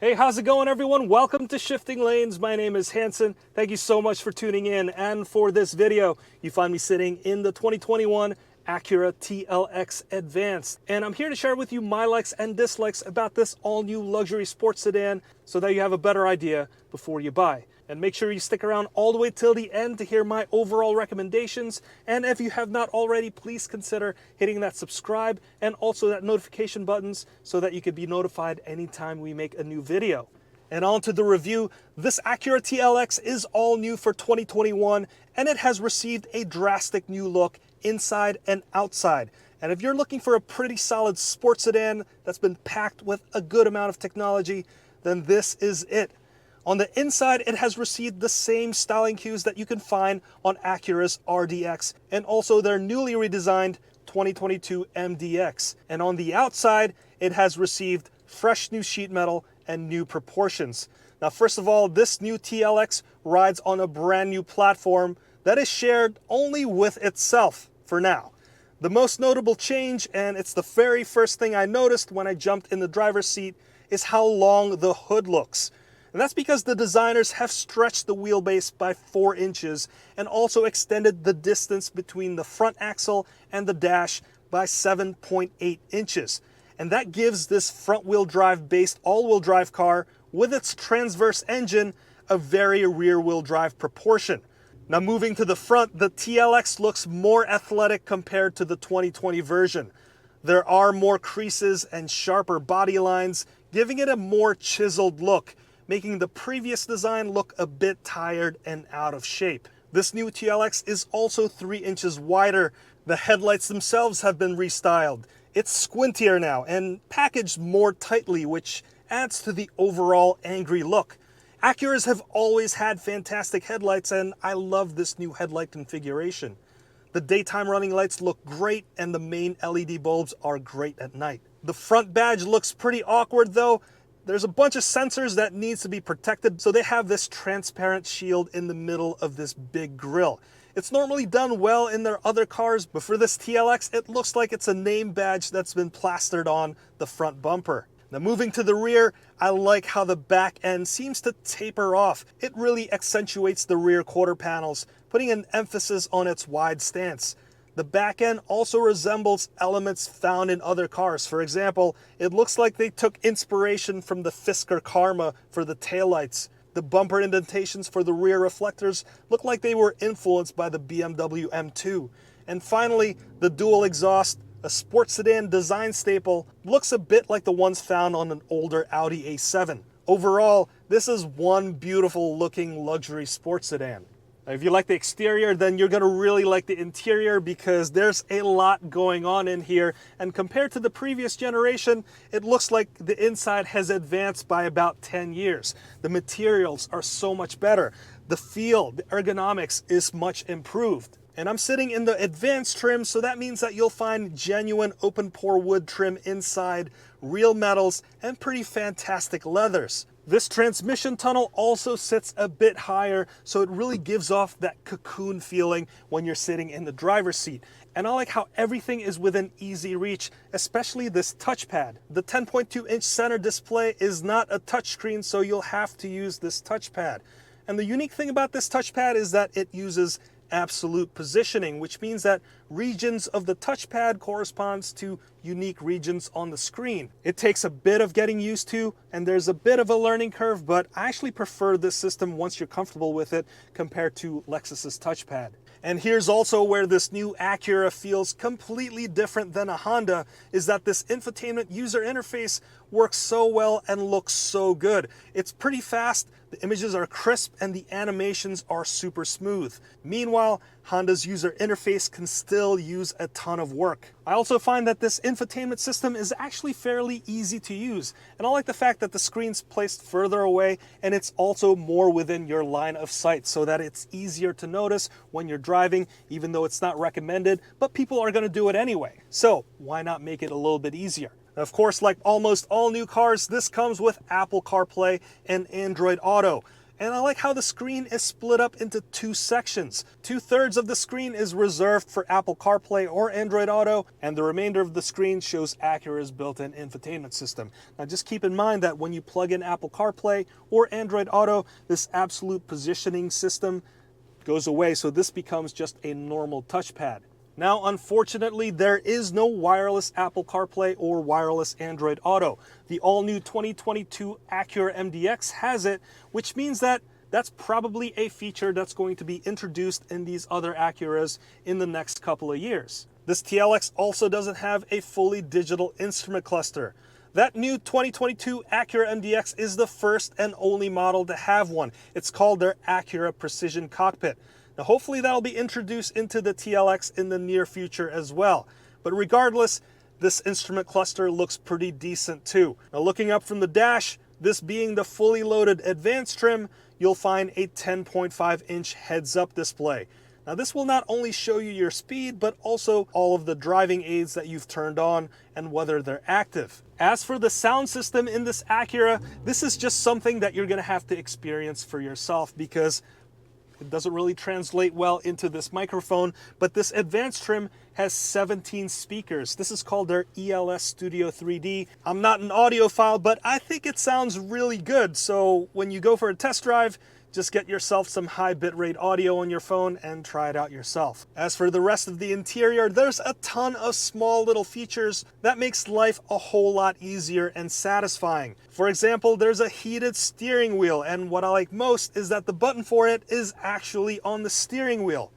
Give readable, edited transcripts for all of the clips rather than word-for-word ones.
Hey, how's it going, everyone? Welcome to Shifting Lanes. My name is Hanson. Thank you so much for tuning in. And for this video, you find me sitting in the 2021 Acura TLX Advanced. And I'm here to share with you my likes and dislikes about this all-new luxury sports sedan so that you have a better idea before you buy. And make sure you stick around all the way till the end to hear my overall recommendations. And if you have not already, please consider hitting that subscribe and also that notification buttons so that you can be notified anytime we make a new video. And on to the review. This Acura TLX is all new for 2021 and it has received a drastic new look inside and outside. And if you're looking for a pretty solid sports sedan that's been packed with a good amount of technology, then this is it. On the inside, it has received the same styling cues that you can find on Acura's RDX and also their newly redesigned 2022 MDX. And on the outside, it has received fresh new sheet metal and new proportions. Now, first of all, this new TLX rides on a brand new platform that is shared only with itself for now. The most notable change, and it's the very first thing I noticed when I jumped in the driver's seat, is how long the hood looks. And that's because the designers have stretched the wheelbase by 4 inches and also extended the distance between the front axle and the dash by 7.8 inches. And that gives this front-wheel drive based all-wheel drive car with its transverse engine a very rear-wheel drive proportion. Now, moving to the front, the TLX looks more athletic compared to the 2020 version. There are more creases and sharper body lines, giving it a more chiseled look, making the previous design look a bit tired and out of shape. This new TLX is also 3 inches wider. The headlights themselves have been restyled. It's squintier now and packaged more tightly, which adds to the overall angry look. Acuras have always had fantastic headlights, and I love this new headlight configuration. The daytime running lights look great, and the main LED bulbs are great at night. The front badge looks pretty awkward though. There's a bunch of sensors that needs to be protected, so they have this transparent shield in the middle of this big grille. It's normally done well in their other cars, but for this TLX, it looks like it's a name badge that's been plastered on the front bumper. Now, moving to the rear, I like how the back end seems to taper off. It really accentuates the rear quarter panels, putting an emphasis on its wide stance. The back end also resembles elements found in other cars. For example, it looks like they took inspiration from the Fisker Karma for the taillights. The bumper indentations for the rear reflectors look like they were influenced by the BMW M2. And finally, the dual exhaust, a sports sedan design staple, looks a bit like the ones found on an older Audi A7. Overall, this is one beautiful looking luxury sports sedan. If you like the exterior, then you're gonna really like the interior because there's a lot going on in here. And compared to the previous generation, it looks like the inside has advanced by about 10 years. The materials are so much better. The feel, the ergonomics is much improved. And I'm sitting in the advanced trim, so that means that you'll find genuine open pore wood trim inside, real metals, and pretty fantastic leathers. This transmission tunnel also sits a bit higher, so it really gives off that cocoon feeling when you're sitting in the driver's seat. And I like how everything is within easy reach, especially this touchpad. The 10.2-inch center display is not a touchscreen, so you'll have to use this touchpad. And the unique thing about this touchpad is that it uses absolute positioning, which means that regions of the touchpad corresponds to unique regions on the screen. It takes a bit of getting used to, and there's a bit of a learning curve, but I actually prefer this system once you're comfortable with it compared to Lexus's touchpad. And here's also where this new Acura feels completely different than a Honda, is that this infotainment user interface works so well and looks so good. It's pretty fast, the images are crisp, and the animations are super smooth. Meanwhile, Honda's user interface can still use a ton of work. I also find that this infotainment system is actually fairly easy to use, and I like the fact that the screen's placed further away and it's also more within your line of sight so that it's easier to notice when you're driving, even though it's not recommended, but people are going to do it anyway. So why not make it a little bit easier? Of course, like almost all new cars, this comes with Apple CarPlay and Android Auto. And I like how the screen is split up into two sections. 2/3 of the screen is reserved for Apple CarPlay or Android Auto, and the remainder of the screen shows Acura's built-in infotainment system. Now just keep in mind that when you plug in Apple CarPlay or Android Auto, this absolute positioning system goes away, so this becomes just a normal touchpad. Now, unfortunately, there is no wireless Apple CarPlay or wireless Android Auto. The all-new 2022 Acura MDX has it, which means that that's probably a feature that's going to be introduced in these other Acuras in the next couple of years. This TLX also doesn't have a fully digital instrument cluster. That new 2022 Acura MDX is the first and only model to have one. It's called their Acura Precision Cockpit. Now hopefully that'll be introduced into the TLX in the near future as well. But regardless, this instrument cluster looks pretty decent too. Now looking up from the dash, this being the fully loaded advanced trim, you'll find a 10.5-inch heads-up display. Now this will not only show you your speed, but also all of the driving aids that you've turned on and whether they're active. As for the sound system in this Acura, this is just something that you're gonna have to experience for yourself because it doesn't really translate well into this microphone, but this advanced trim has 17 speakers. This is called their ELS Studio 3D. I'm not an audiophile, but I think it sounds really good. So when you go for a test drive, just get yourself some high bitrate audio on your phone and try it out yourself. As for the rest of the interior, there's a ton of small little features that makes life a whole lot easier and satisfying. For example, there's a heated steering wheel, and what I like most is that the button for it is actually on the steering wheel.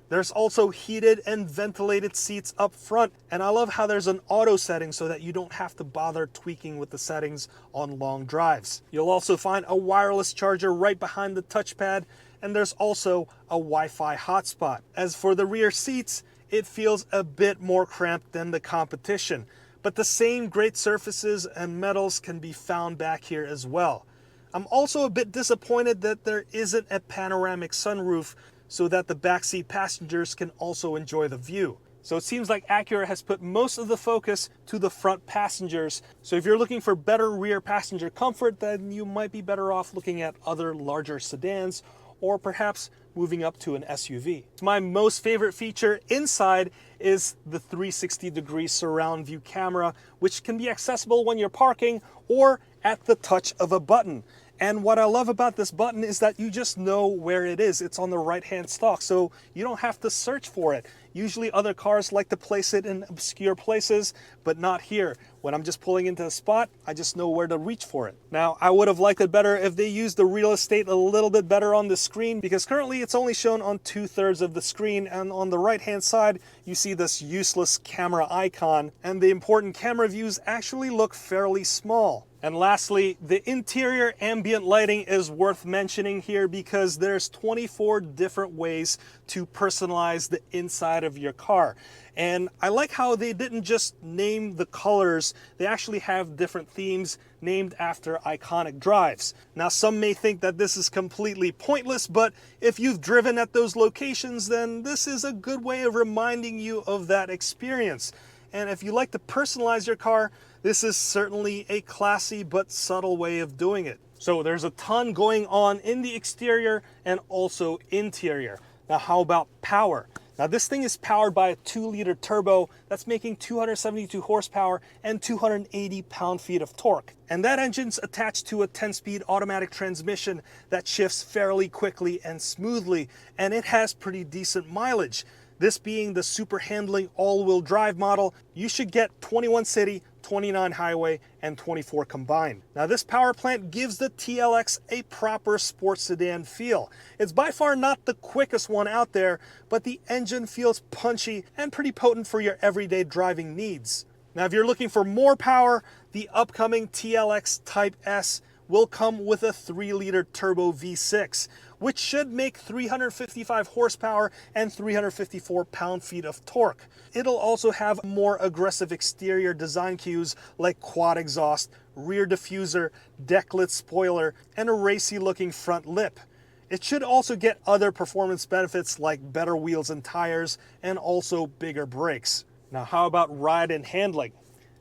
There's also heated and ventilated seats up front, and I love how there's an auto setting so that you don't have to bother tweaking with the settings on long drives. You'll also find a wireless charger right behind the touchpad, and there's also a Wi-Fi hotspot. As for the rear seats, it feels a bit more cramped than the competition, but the same great surfaces and metals can be found back here as well. I'm also a bit disappointed that there isn't a panoramic sunroof so that the backseat passengers can also enjoy the view. So it seems like Acura has put most of the focus to the front passengers. So if you're looking for better rear passenger comfort, then you might be better off looking at other larger sedans or perhaps moving up to an SUV. My most favorite feature inside is the 360-degree surround view camera, which can be accessible when you're parking or at the touch of a button. And what I love about this button is that you just know where it is. It's on the right-hand stalk, so you don't have to search for it. Usually other cars like to place it in obscure places, but not here. When I'm just pulling into a spot, I just know where to reach for it. Now, I would have liked it better if they used the real estate a little bit better on the screen, because currently it's only shown on 2/3 of the screen, and on the right-hand side, you see this useless camera icon, and the important camera views actually look fairly small. And lastly, the interior ambient lighting is worth mentioning here because there's 24 different ways to personalize the inside of your car. And I like how they didn't just name the colors, they actually have different themes named after iconic drives. Now, some may think that this is completely pointless, but if you've driven at those locations, then this is a good way of reminding you of that experience. And if you like to personalize your car, this is certainly a classy but subtle way of doing it. So there's a ton going on in the exterior and also interior. Now, how about power? Now, this thing is powered by a 2-liter turbo that's making 272 horsepower and 280 pound-feet of torque. And that engine's attached to a 10-speed automatic transmission that shifts fairly quickly and smoothly, and it has pretty decent mileage. This being the super handling all-wheel drive model, you should get 21 city, 29 highway, and 24 combined. Now, this power plant gives the TLX a proper sports sedan feel. It's by far not the quickest one out there, but the engine feels punchy and pretty potent for your everyday driving needs. Now, if you're looking for more power, the upcoming TLX Type S will come with a 3-liter turbo V6, which should make 355 horsepower and 354 pound-feet of torque. It'll also have more aggressive exterior design cues like quad exhaust, rear diffuser, deck-lit spoiler, and a racy-looking front lip. It should also get other performance benefits like better wheels and tires, and also bigger brakes. Now, how about ride and handling?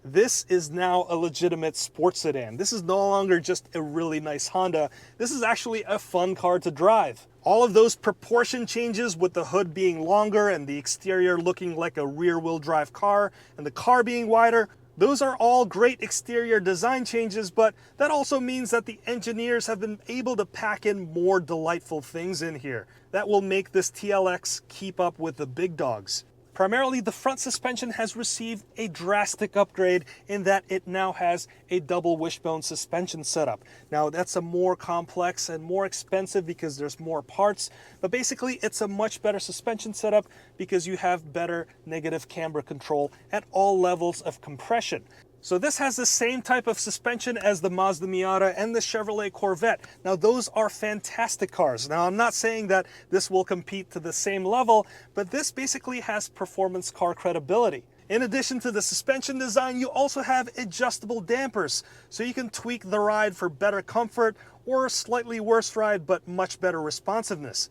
This is now a legitimate sports sedan. This is no longer just a really nice Honda. This is actually a fun car to drive. All of those proportion changes with the hood being longer and the exterior looking like a rear-wheel drive car and the car being wider, those are all great exterior design changes, but that also means that the engineers have been able to pack in more delightful things in here that will make this TLX keep up with the big dogs. Primarily, the front suspension has received a drastic upgrade in that it now has a double wishbone suspension setup. Now, that's a more complex and more expensive because there's more parts, but basically it's a much better suspension setup because you have better negative camber control at all levels of compression. So this has the same type of suspension as the Mazda Miata and the Chevrolet Corvette. Now those are fantastic cars. Now I'm not saying that this will compete to the same level, but this basically has performance car credibility. In addition to the suspension design, you also have adjustable dampers, so you can tweak the ride for better comfort or a slightly worse ride but much better responsiveness.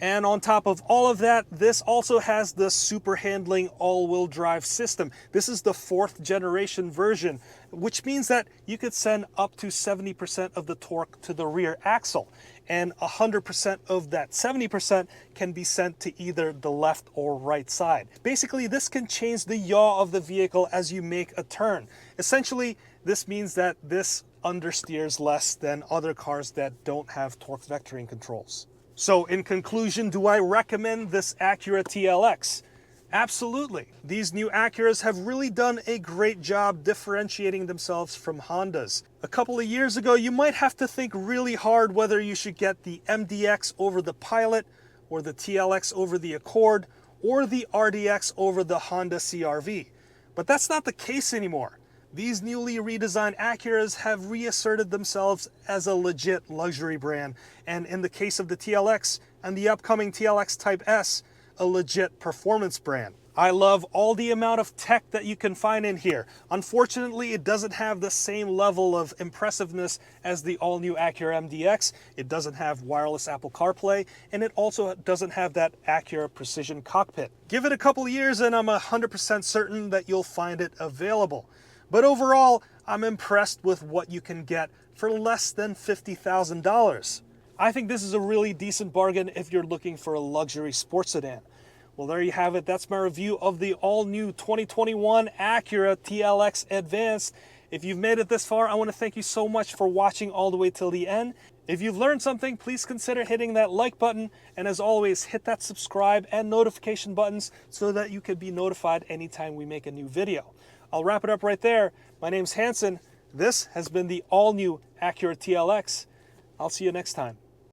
And on top of all of that, this also has the super handling all-wheel drive system. This is the 4th generation version, which means that you could send up to 70% of the torque to the rear axle. And 100% of that 70% can be sent to either the left or right side. Basically, this can change the yaw of the vehicle as you make a turn. Essentially, this means that this understeers less than other cars that don't have torque vectoring controls. So in conclusion, do I recommend this Acura TLX? Absolutely. These new Acuras have really done a great job differentiating themselves from Hondas. A couple of years ago, you might have to think really hard whether you should get the MDX over the Pilot, or the TLX over the Accord, or the RDX over the Honda CR-V. But that's not the case anymore. These newly redesigned Acuras have reasserted themselves as a legit luxury brand, and in the case of the TLX and the upcoming TLX Type S, a legit performance brand. I love all the amount of tech that you can find in here. Unfortunately, it doesn't have the same level of impressiveness as the all-new Acura MDX. It doesn't have wireless Apple CarPlay, and it also doesn't have that Acura Precision Cockpit. Give it a couple years and I'm 100% certain that you'll find it available. But overall, I'm impressed with what you can get for less than $50,000. I think this is a really decent bargain if you're looking for a luxury sports sedan. Well, there you have it. That's my review of the all-new 2021 Acura TLX Advanced. If you've made it this far, I want to thank you so much for watching all the way till the end. If you've learned something, please consider hitting that like button. And as always, hit that subscribe and notification buttons so that you can be notified anytime we make a new video. I'll wrap it up right there. My name's Hanson. This has been the all-new Acura TLX. I'll see you next time.